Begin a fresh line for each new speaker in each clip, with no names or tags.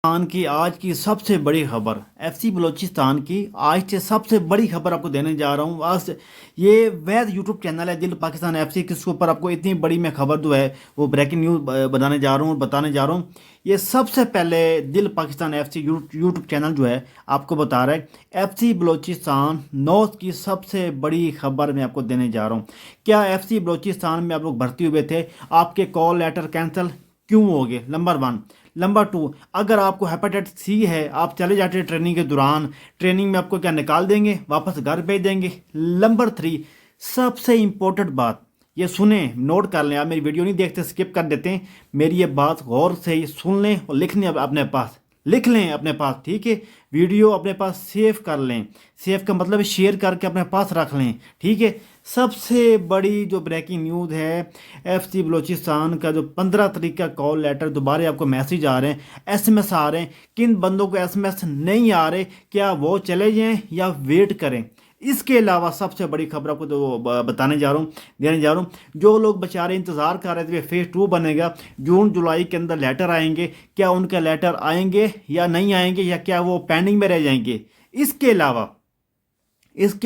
पाकिस्तान की आज की सबसे बड़ी खबर, एफसी बलूचिस्तान की आज से सबसे बड़ी खबर आपको देने जा रहा हूँ। आज ये वैद यूट्यूब चैनल है दिल पाकिस्तान एफसी, किसके ऊपर आपको इतनी बड़ी मैं खबर जो है वो ब्रेकिंग न्यूज़ बनाने जा रहा हूँ, बताने जा रहा हूँ। ये सबसे पहले दिल पाकिस्तान एफसी यूट्यूब चैनल जो है आपको बता रहा है एफसी बलूचिस्तान नॉर्थ की सबसे बड़ी खबर मैं आपको देने जा रहा हूँ। क्या एफसी बलूचिस्तान में आप लोग भर्ती हुए थे, आपके कॉल लेटर कैंसिल क्यों हो गए? Number one. नंबर टू, अगर आपको हेपेटाइटिस सी है, आप चले जाते हैं ट्रेनिंग के दौरान, ट्रेनिंग में आपको क्या निकाल देंगे, वापस घर भेज देंगे? नंबर थ्री, सबसे इम्पोर्टेंट बात, ये सुने, नोट कर लें। आप मेरी वीडियो नहीं देखते, स्किप कर देते हैं, मेरी ये बात गौर से सुन लें और लिख लें अपने पास, लिख लें अपने पास, ठीक है? वीडियो अपने पास सेव कर लें। सेव का मतलब शेयर करके अपने पास रख लें, ठीक है? सबसे बड़ी जो ब्रेकिंग न्यूज़ है, एफसी बलूचिस्तान का जो 15 तारीख का कॉल लेटर, दोबारा आपको मैसेज आ रहे हैं, एसएमएस आ रहे हैं। किन बंदों को एसएमएस नहीं आ रहे, क्या वो चले जाएं या वेट करें? इसके अलावा सबसे बड़ी खबर आपको तो बताने जा रहा हूँ, देने जा रहा हूँ। जो लोग बेचारे इंतज़ार कर रहे थे फेज़ 2 बनेगा, जून जुलाई के अंदर लेटर आएंगे, क्या उनके लेटर आएंगे या नहीं आएंगे, या क्या वो पेंडिंग में रह जाएंगे? इसके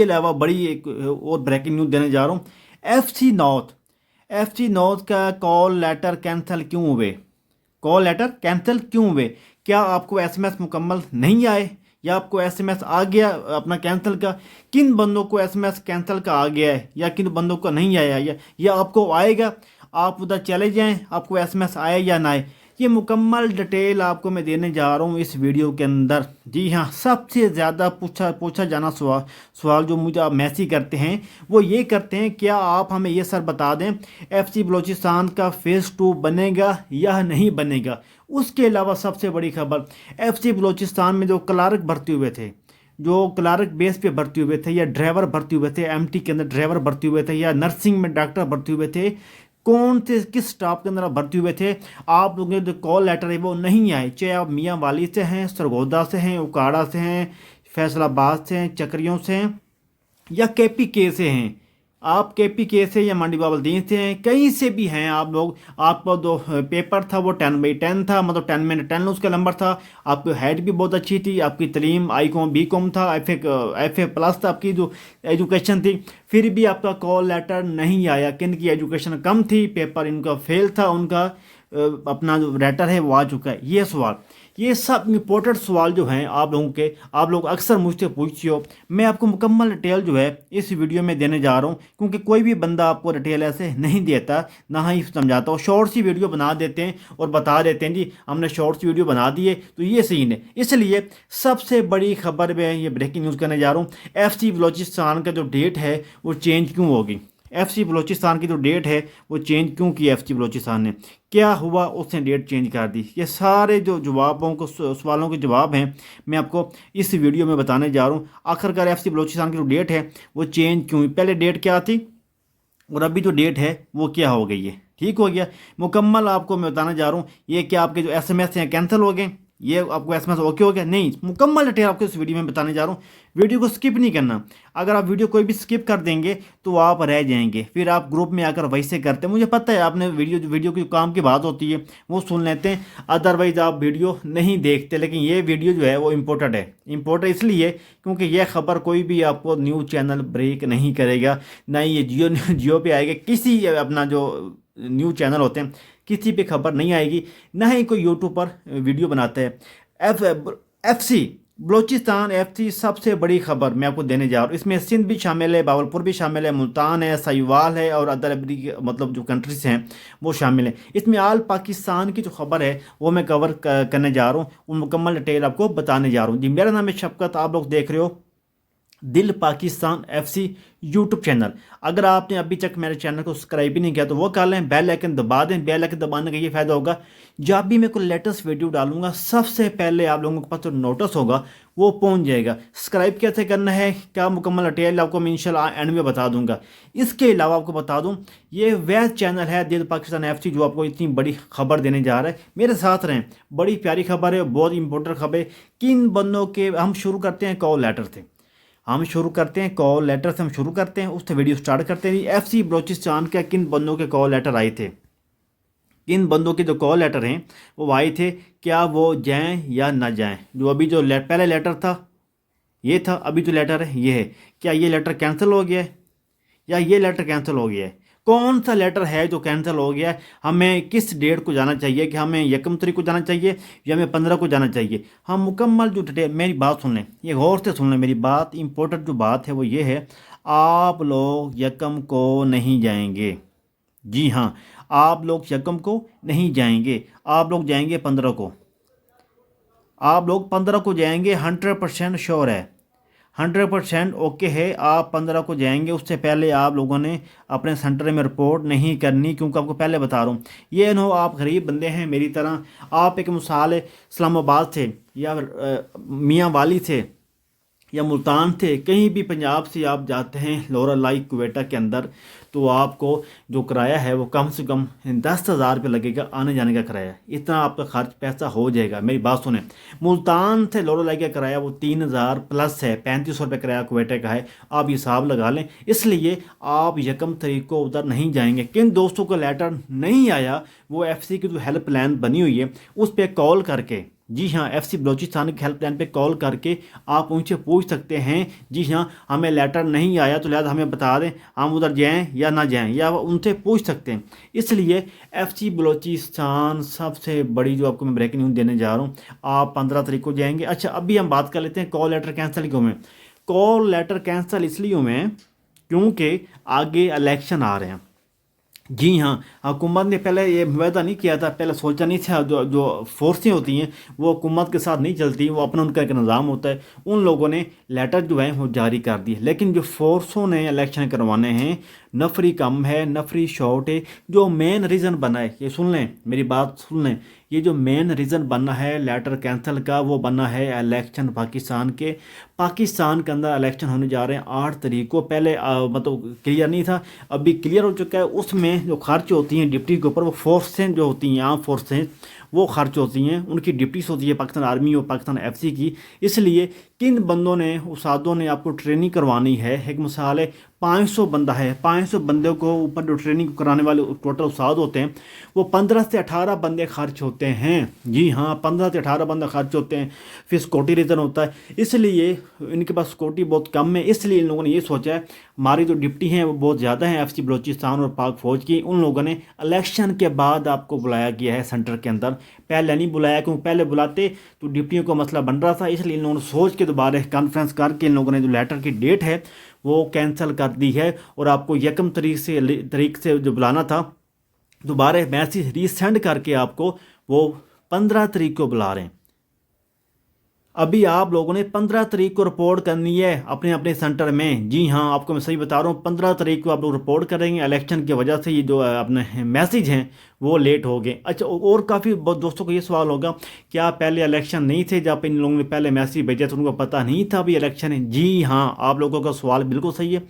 अलावा बड़ी एक और ब्रेकिंग न्यूज़ देने जा रहा हूँ। एफसी नॉर्थ का कॉल लेटर कैंसिल क्यों हुए? कॉल लेटर कैंसिल क्यों हुए? क्या आपको एसएमएस मुकम्मल नहीं आए, या आपको एसएमएस आ गया अपना कैंसिल का? किन बंदों को एसएमएस कैंसिल का आ गया है या किन बंदों को नहीं आया, या आपको आएगा? आप उधर चले जाएं, आपको एसएमएस आए या ना आए, ये मुकम्मल डिटेल आपको मैं देने जा रहा हूँ इस वीडियो के अंदर। जी हाँ, सबसे ज़्यादा पूछा जाना सवाल जो मुझे आप मैसेज करते हैं वो ये करते हैं, क्या आप हमें ये सर बता दें एफसी बलूचिस्तान का फेज़ 2 बनेगा या नहीं बनेगा? उसके अलावा सबसे बड़ी खबर, एफसी बलूचिस्तान में जो क्लार्क भर्ती हुए थे, जो क्लार्क बेस पे भर्ती हुए थे, या ड्राइवर भर्ती हुए थे, एमटी के अंदर ड्राइवर भर्ती हुए थे, या नर्सिंग में डॉक्टर भर्ती हुए थे, कौन से किस स्टाफ के अंदर आप भर्ती हुए थे, आप लोगों के जो कॉल लेटर है वो नहीं आए। चाहे आप मियाँ वाली से हैं, सरगोदा से हैं, उकाड़ा से हैं, फैसलाबाद से हैं, चक्रियों से हैं, या केपी के से हैं, आप केपी के से या मंडी बाबलदीन से हैं, कहीं से भी हैं आप लोग, आपका जो पेपर था वो 10/10 था, मतलब 10 में 10 उसका नंबर था, आपकी हाइट भी बहुत अच्छी थी, आपकी तलीम बी कॉम था, एफ ए प्लस था आपकी जो एजुकेशन थी, फिर भी आपका कॉल लेटर नहीं आया। किन की एजुकेशन कम थी, पेपर इनका फेल था, उनका अपना जो लेटर है वो आ चुका है। ये सवाल, ये सब इम्पोर्टेंट सवाल जो हैं आप लोगों के, आप लोग अक्सर मुझसे पूछते हो, मैं आपको मुकम्मल डिटेल जो है इस वीडियो में देने जा रहा हूँ, क्योंकि कोई भी बंदा आपको डिटेल ऐसे नहीं देता, ना ही समझाता हो। शॉर्ट सी वीडियो बना देते हैं और बता देते हैं जी हमने शॉर्ट सी वीडियो बना दी है, तो ये सीन है। इसलिए सबसे बड़ी खबर में ये ब्रेकिंग न्यूज़ करने जा रहा हूँ, एफसी बलूचिस्तान का जो डेट है वो चेंज क्यों होगी? एफसी बलूचिस्तान की जो डेट है वो चेंज क्यों की एफसी बलूचिस्तान ने? क्या हुआ उसने डेट चेंज कर दी? ये सारे जो जवाबों को सवालों के जवाब हैं मैं आपको इस वीडियो में बताने जा रहा हूँ। आखिरकार एफसी बलूचिस्तान की जो डेट है वो चेंज क्यों हुई, पहले डेट क्या थी और अभी जो डेट है वो क्या हो गई है? ठीक हो गया, मुकम्मल आपको मैं बताने जा रहा हूँ। ये क्या आपके जो एसएमएस हैं कैंसिल हो गए, ये आपको एसएमएस ओके हो गया? नहीं, मुकम्मल डिटेल आपको इस वीडियो में बताने जा रहा हूँ। वीडियो को स्किप नहीं करना, अगर आप वीडियो कोई भी स्किप कर देंगे तो आप रह जाएंगे, फिर आप ग्रुप में आकर वैसे करते हैं। मुझे पता है आपने वीडियो की काम की बात होती है वो सुन लेते हैं, अदरवाइज आप वीडियो नहीं देखते। लेकिन ये वीडियो जो है वो इम्पोर्टेंट है, इम्पोर्टेंट इसलिए क्योंकि यह खबर कोई भी आपको न्यूज़ चैनल ब्रेक नहीं करेगा, ना ही ये जियो पे आएगा, किसी अपना जो न्यूज़ चैनल होते हैं किसी पे खबर नहीं आएगी, ना ही कोई यूट्यूब पर वीडियो बनाता है। एफसी बलूचिस्तान एफसी सबसे बड़ी खबर मैं आपको देने जा रहा हूँ। इसमें सिंध भी शामिल है, बावलपुर भी शामिल है, मुल्तान है, साहिवाल है, और अदर मतलब जो कंट्रीज हैं वो शामिल हैं। इसमें आल पाकिस्तान की जो खबर है वो मैं कवर करने जा रहा हूँ, वो मुकम्मल डिटेल आपको बताने जा रहा हूँ। जी, मेरा नाम है शफकत, आप लोग देख रहे हो दिल पाकिस्तान एफसी यूट्यूब चैनल। अगर आपने अभी तक मेरे चैनल को सब्सक्राइब भी नहीं किया तो वो कर लें, बेल आइकन दबा दें। बेल आइकन दबाने का ये फ़ायदा होगा, जब भी मैं कोई लेटेस्ट वीडियो डालूंगा सबसे पहले आप लोगों के पास जो नोटिस होगा वो पहुंच जाएगा। सब्सक्राइब कैसे करना है, क्या मुकम्मल डिटेल आपको मैं इंशाल्लाह एंड में बता दूंगा। इसके अलावा आपको बता दूं, ये वैद चैनल है दिल पाकिस्तान एफसी जो आपको इतनी बड़ी खबर देने जा रहा है। मेरे साथ रहें, बड़ी प्यारी खबर है, बहुत इंपॉर्टेंट खबर है। किन बंदों के हम शुरू करते हैं, कॉल लेटर से हम शुरू करते हैं, कॉल लेटर से हम शुरू करते हैं, उससे वीडियो स्टार्ट करते हैं। एफसी बलूचिस्तान के किन बंदों के कॉल लेटर आए थे, किन बंदों के जो कॉल लेटर हैं वो आए थे, क्या वो जाएं या ना जाएं। जो अभी जो पहले लेटर था ये था, अभी जो लेटर है ये है, क्या ये लेटर कैंसिल हो गया है या ये लेटर कैंसिल हो गया है। कौन सा लेटर है जो कैंसिल हो गया है, हमें किस डेट को जाना चाहिए, कि हमें 1 तारीख को जाना चाहिए या हमें 15 को जाना चाहिए। हम मुकम्मल जो डिटेल, मेरी बात सुन लें, ये गौर से सुन लें मेरी बात। इंपॉर्टेंट जो बात है वो ये है, आप लोग 1 को नहीं जाएंगे। जी हाँ, आप लोग 1 को नहीं जाएंगे, आप लोग जाएंगे 15 को। आप लोग 15 को जाएंगे, 100% श्योर है, 100% ओके है। आप 15 को जाएंगे, उससे पहले आप लोगों ने अपने सेंटर में रिपोर्ट नहीं करनी, क्योंकि आपको पहले बता रहा हूँ, ये नो आप गरीब बंदे हैं मेरी तरह। आप एक मिसाल इस्लामाबाद से या मियाँ वाली से या मुल्तान थे, कहीं भी पंजाब से आप जाते हैं लोअर लाई कुवेटा के अंदर, तो आपको जो किराया है वो कम से कम 10,000 रुपये लगेगा आने जाने का किराया। इतना आपका खर्च पैसा हो जाएगा। मेरी बात सुने, मुल्तान से लोअर लाई का किराया वो 3,000 प्लस है, 3500 रुपये किराया कुवेटा का है, आप हिसाब लगा लें। इसलिए आप 1 तारीख को उधर नहीं जाएंगे। किन दोस्तों को लेटर नहीं आया, वो FC की जो हेल्पलाइन बनी हुई है उस पर कॉल करके, जी हाँ, FC बलोचिस्तान की हेल्पलाइन पे कॉल करके आप उनसे पूछ सकते हैं, जी हाँ हमें लेटर नहीं आया तो लिहाजा हमें बता दें, हम उधर जाएं या ना जाएं, या उनसे पूछ सकते हैं। इसलिए FC बलोचिस्तान सबसे बड़ी जो आपको मैं ब्रेकिंग न्यूज़ देने जा रहा हूँ, आप 15 तारीख को जाएंगे। अच्छा, अभी हम बात कर लेते हैं कॉल लेटर कैंसिल क्यों में। कॉल लेटर कैंसिल इसलिए हुए क्योंकि आगे इलेक्शन आ रहे हैं। जी हाँ, हुकूमत ने पहले ये वायदा नहीं किया था, पहले सोचा नहीं था, जो जो फोर्सें होती हैं वो हुकूमत के साथ नहीं चलती, वो अपना उनका एक निज़ाम होता है। उन लोगों ने लेटर जो है वो जारी कर दिए, लेकिन जो फोर्सों ने इलेक्शन करवाने हैं, नफरी कम है, नफरी शॉर्ट है। जो मेन रीज़न बना है, ये सुन लें मेरी बात सुन लें, ये जो मेन रीज़न बना है लेटर कैंसिल का, वो बना है इलेक्शन पाकिस्तान के। पाकिस्तान के अंदर इलेक्शन होने जा रहे हैं 8 तारीख को। पहले मतलब क्लियर नहीं था, अभी क्लियर हो चुका है। उसमें जो खर्च होती हैं डिप्टी के ऊपर, वो फोर्सें जो होती हैं, आर्म फोर्सें, वो खर्च होती हैं, उनकी डिप्टीज होती है पाकिस्तान आर्मी और पाकिस्तान FC की। इसलिए किन बंदों ने, उस्तादों ने आपको ट्रेनिंग करवानी है, एक मिसाल है 500 बंदा है, 500 बंदे को ऊपर जो ट्रेनिंग कराने वाले टोटल उस्ताद होते हैं, वो 15 से 18 बंदे खर्च होते हैं। जी हाँ, 15 से 18 बंदे खर्च होते हैं। फिर सिक्योरिटी रीज़न होता है, इसलिए इनके पास सिक्योरिटी बहुत कम है। इसलिए इन लोगों ने ये सोचा है, हमारी जो डिप्टी हैं वो बहुत ज़्यादा हैं FC बलोचिस्तान और पाक फ़ौज की, उन लोगों ने इलेक्शन के बाद आपको बुलाया गया है सेंटर के अंदर। पहले नहीं बुलाया, क्योंकि पहले बुलाते तो डिप्टियों को मसला बन रहा था। इसलिए इन लोगों ने सोच के दोबारा कॉन्फ्रेंस करके इन लोगों ने जो लेटर की डेट है वो कैंसिल कर दी है, और आपको 1 तारीख से जो बुलाना था, दोबारा मैसेज रीसेंड करके आपको वो 15 तारीख को बुला रहे हैं। अभी आप लोगों ने 15 तारीख को रिपोर्ट करनी है अपने अपने सेंटर में। जी हाँ, आपको मैं सही बता रहा हूँ, 15 तारीख को आप लोग रिपोर्ट करेंगे। इलेक्शन की वजह से ये जो अपने मैसेज हैं वो लेट हो गए। अच्छा, और काफ़ी दोस्तों को ये सवाल होगा, क्या पहले इलेक्शन नहीं थे, जब इन लोगों ने पहले मैसेज भेजा तो उनको पता नहीं था अभी इलेक्शन है? जी हाँ, आप लोगों का सवाल बिल्कुल सही है।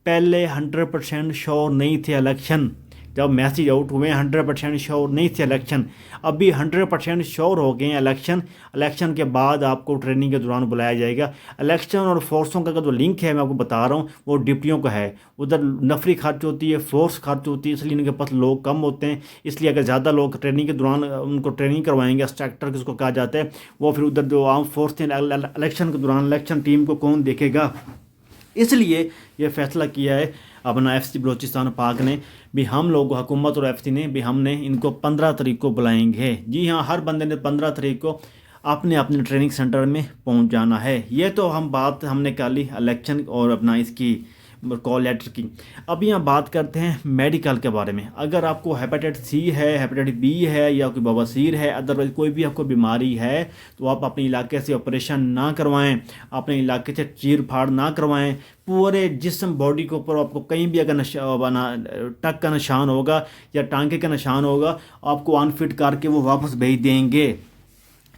पहले 100% श्योर नहीं थे इलेक्शन, जब मैसेज आउट हुए 100% श्योर नहीं थे इलेक्शन। अभी 100% श्योर हो गए हैं इलेक्शन। इलेक्शन के बाद आपको ट्रेनिंग के दौरान बुलाया जाएगा। इलेक्शन और फोर्सों का जो लिंक है मैं आपको बता रहा हूँ, वो डिप्टियों का है। उधर नफरी खर्च होती है, फोर्स खर्च होती है, इसलिए इनके पास लोग कम होते हैं। इसलिए अगर ज़्यादा लोग ट्रेनिंग के दौरान उनको ट्रेनिंग करवाएंगे, इंस्ट्रक्टर किसको कहा जाता है, वो फिर उधर जो आर्म फोर्स थे इलेक्शन के दौरान इलेक्शन टीम को कौन देखेगा। इसलिए ये फैसला किया है अपना FC बलोचिस्तान पाक ने भी, हम लोग हुकूमत और FC ने भी, हमने इनको 15 तारीख को बुलाएंगे। जी हाँ, हर बंदे ने 15 तारीख को अपने अपने ट्रेनिंग सेंटर में पहुंच जाना है। ये तो हम बात हमने कर ली इलेक्शन और अपना इसकी कॉल लेटर की। अब यहाँ बात करते हैं मेडिकल के बारे में। अगर आपको हेपेटाइटिस C है, हेपेटाइटिस B है, या कोई बवासीर है, अदरवाइज कोई भी आपको बीमारी है, तो आप अपने इलाके से ऑपरेशन ना करवाएं, अपने इलाके से चीर फाड़ ना करवाएं। पूरे जिस्म बॉडी के ऊपर आपको कहीं भी अगर टक का निशान होगा या टांके का निशान होगा, आपको अनफिट करके वो वापस भेज देंगे।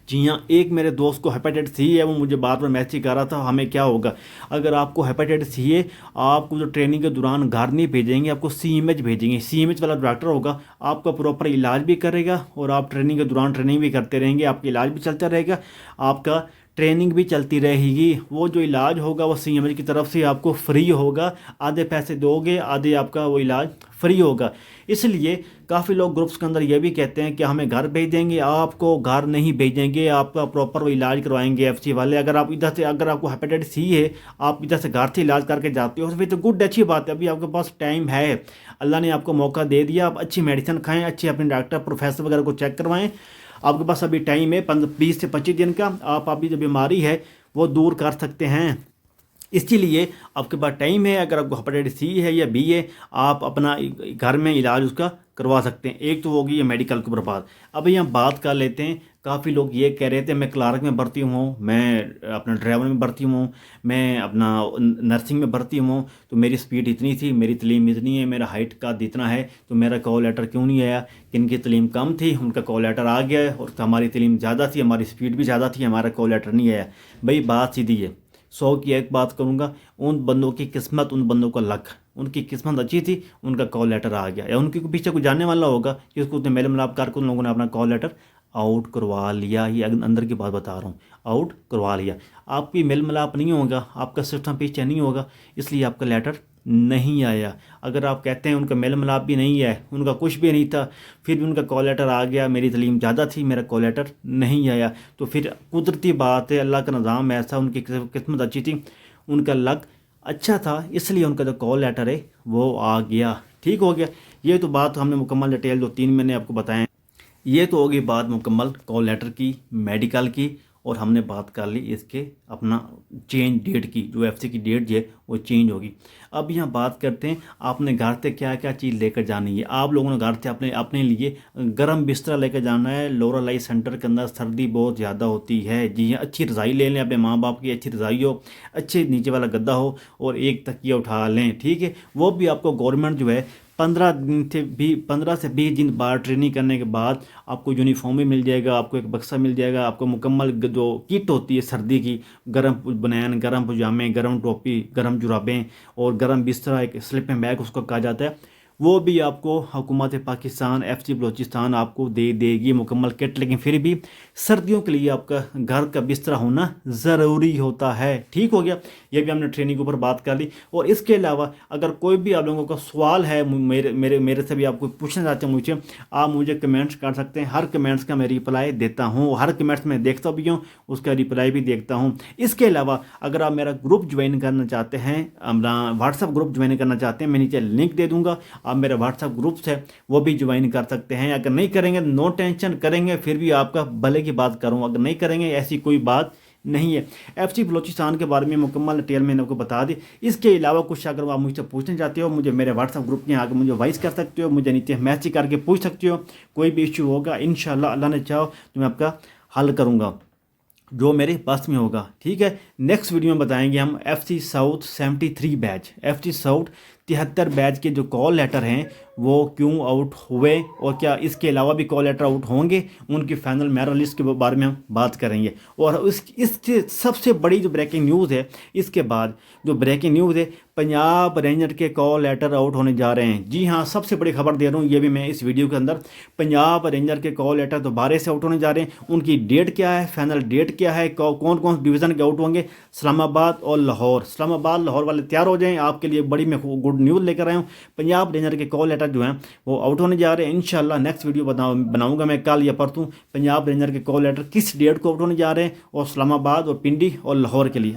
जी हाँ, एक मेरे दोस्त को हेपेटाइटिस C है, वो मुझे बार बार मैसेज कर रहा था हमें क्या होगा। अगर आपको हेपेटाइटिस C है, आपको जो ट्रेनिंग के दौरान घर नहीं भेजेंगे, आपको CMH भेजेंगे। CMH वाला डॉक्टर होगा, आपका प्रॉपर इलाज भी करेगा और आप ट्रेनिंग के दौरान ट्रेनिंग भी करते रहेंगे, आपका इलाज भी चलता रहेगा, आपका ट्रेनिंग भी चलती रहेगी। वो जो इलाज होगा वो CMH की तरफ से आपको फ्री होगा, आधे पैसे दोगे, आधे आपका वो इलाज फ्री होगा। इसलिए काफ़ी लोग ग्रुप्स के अंदर ये भी कहते हैं कि हमें घर भेज देंगे, आपको घर नहीं भेजेंगे, आपका प्रॉपर वो इलाज करवाएंगे FC वाले। अगर आप इधर से, अगर आपको हेपेटाइटिस C है, आप इधर से घर से इलाज करके जाते हो तो फिर तो गुड, अच्छी बात है। अभी आपके पास टाइम है, अल्लाह ने आपको मौका दे दिया, आप अच्छी मेडिसिन खाएँ, अच्छे अपने डॉक्टर प्रोफेसर वगैरह को चेक करवाएं। आपके पास अभी टाइम है 20 से 25 दिन का, आप अभी जो बीमारी है वो दूर कर सकते हैं। इसीलिए आपके पास टाइम है। अगर आपको हेपेटाइटिस C है या B है, आप अपना घर में इलाज उसका करवा सकते हैं। एक तो होगी ये मेडिकल के ऊपर बात। अब यहाँ बात कर लेते हैं, काफ़ी लोग ये कह रहे थे मैं क्लार्क में भर्ती हूँ, मैं अपना ड्राइवर में भर्ती हूँ, मैं अपना नर्सिंग में भर्ती हूँ, तो मेरी स्पीड इतनी थी, मेरी तलीम इतनी है, मेरा हाइट का इतना है, तो मेरा कॉल लेटर क्यों नहीं आया। जिनकी तलीम कम थी उनका कॉल लेटर आ गया है, और हमारी तलीम ज़्यादा थी, हमारी स्पीड भी ज़्यादा थी, हमारा कॉल लेटर नहीं आया। भाई बात सीधी है। 100 की एक बात करूँगा, उन बंदों की किस्मत, उन बंदों का लक, उनकी किस्मत अच्छी थी, उनका कॉल लेटर आ गया, या उनके पीछे कोई जानने वाला होगा कि उसको उतने मेल मिलाप करके उन लोगों ने अपना कॉल लेटर आउट करवा लिया। ये अंदर की बात बता रहा हूँ, आउट करवा लिया। आपकी मेल मिलाप नहीं होगा, आपका सिस्टम पीछे नहीं होगा, इसलिए आपका लेटर नहीं आया। अगर आप कहते हैं उनका मेल मिलाप भी नहीं है, उनका कुछ भी नहीं था, फिर भी उनका कॉल लेटर आ गया, मेरी तलीम ज़्यादा थी, मेरा कॉल लेटर नहीं आया, तो फिर कुदरती बात है, अल्लाह का निज़ाम ऐसा, उनकी किस्मत अच्छी थी, उनका लक अच्छा था, इसलिए उनका जो कॉल लेटर है वो आ गया, ठीक हो गया। ये तो बात हमने मुकम्मल डिटेल 2-3 मैंने आपको बताएं। ये तो होगी बात मुकम्मल कॉल लेटर की, मेडिकल की, और हमने बात कर ली इसके अपना चेंज डेट की, जो FC की डेट है वो चेंज होगी। अब यहाँ बात करते हैं आपने घर से क्या क्या चीज़ लेकर जानी है। आप लोगों ने घर से अपने अपने लिए गर्म बिस्तर लेकर जाना है। लोरालाई सेंटर के अंदर सर्दी बहुत ज़्यादा होती है जी हाँ, अच्छी रज़ाई ले लें, अपने माँ बाप की अच्छी रज़ाई हो, अच्छे नीचे वाला गद्दा हो, और एक तकिया उठा लें, ठीक है। वो भी आपको गवर्नमेंट जो है 15 से 20 दिन बाद ट्रेनिंग करने के बाद आपको यूनिफॉर्म भी मिल जाएगा, आपको एक बक्सा मिल जाएगा, आपको मुकम्मल जो किट होती है सर्दी की, गर्म बनैन, गर्म पजामे, गर्म टोपी, गर्म जुराबें, और गर्म बिस्तरा, एक स्लीपिंग बैग उसको कहा जाता है, वो भी आपको हुकूमत पाकिस्तान FC बलूचिस्तान आपको दे देगी मुकम्मल किट। लेकिन फिर भी सर्दियों के लिए आपका घर का बिस्तरा होना ज़रूरी होता है, ठीक हो गया। ये भी हमने ट्रेनिंग के ऊपर बात कर ली। और इसके अलावा अगर कोई भी आप लोगों का सवाल है, मेरे से भी आपको पूछना चाहते हैं मुझे, आप मुझे कमेंट्स कर सकते हैं। हर कमेंट्स का मैं रिप्लाई देता हूँ, हर कमेंट्स में देखता भी हूँ, उसका रिप्लाई भी देखता हूँ। इसके अलावा अगर आप मेरा ग्रुप ज्वाइन करना चाहते हैं, अपना व्हाट्सअप ग्रुप ज्वाइन करना चाहते हैं, मैं नीचे लिंक दे दूँगा, आप मेरे व्हाट्सएप ग्रुप्स है वो भी ज्वाइन कर सकते हैं। अगर नहीं करेंगे नो टेंशन, करेंगे फिर भी आपका भले की बात करूँ, अगर नहीं करेंगे ऐसी कोई बात नहीं है। FC बलूचिस्तान के बारे में मुकम्मल डिटेल मैंने आपको बता दी। इसके अलावा कुछ अगर आप मुझसे पूछना चाहते हो, मुझे मेरे व्हाट्सएप ग्रुप में आकर मुझे वॉइस कर सकते हो, मुझे नीचे मैसेज करके पूछ सकते हो। कोई भी इश्यू होगा इंशाल्लाह अल्लाह ने चाहो तो मैं आपका हल करूँगा जो मेरे पास में होगा, ठीक है। नेक्स्ट वीडियो में बताएंगे हम FC south 73 batch, FC south 73 batch के जो कॉल लेटर हैं वो क्यों आउट हुए, और क्या इसके अलावा भी कॉल लेटर आउट होंगे, उनकी फाइनल मेरिट लिस्ट के बारे में हम बात करेंगे। और इससे सबसे बड़ी जो ब्रेकिंग न्यूज़ है, इसके बाद जो ब्रेकिंग न्यूज़ है, पंजाब रेंजर के कॉल लेटर आउट होने जा रहे हैं। जी हाँ, सबसे बड़ी खबर दे रहा हूँ ये भी मैं इस वीडियो के अंदर। पंजाब रेंजर के कॉल लेटर दोबारा से आउट होने जा रहे हैं। उनकी डेट क्या है, फाइनल डेट क्या है, कौन कौन डिवीज़न के आउट होंगे, इस्लामाबाद और लाहौर। इस्लामाबाद लाहौर वाले तैयार हो जाएं, आपके लिए बड़ी मैं गुड न्यूज़ लेकर आया हूँ। पंजाब रेंजर के कॉल लेटर जो हैं वो आउट होने जा रहे हैं। इंशाल्लाह नेक्स्ट वीडियो बनाऊंगा मैं कल या परसों, पंजाब रेंजर के कॉल लेटर किस डेट को आउट होने जा रहे हैं, और इस्लामाबाद और पिंडी और लाहौर के लिए।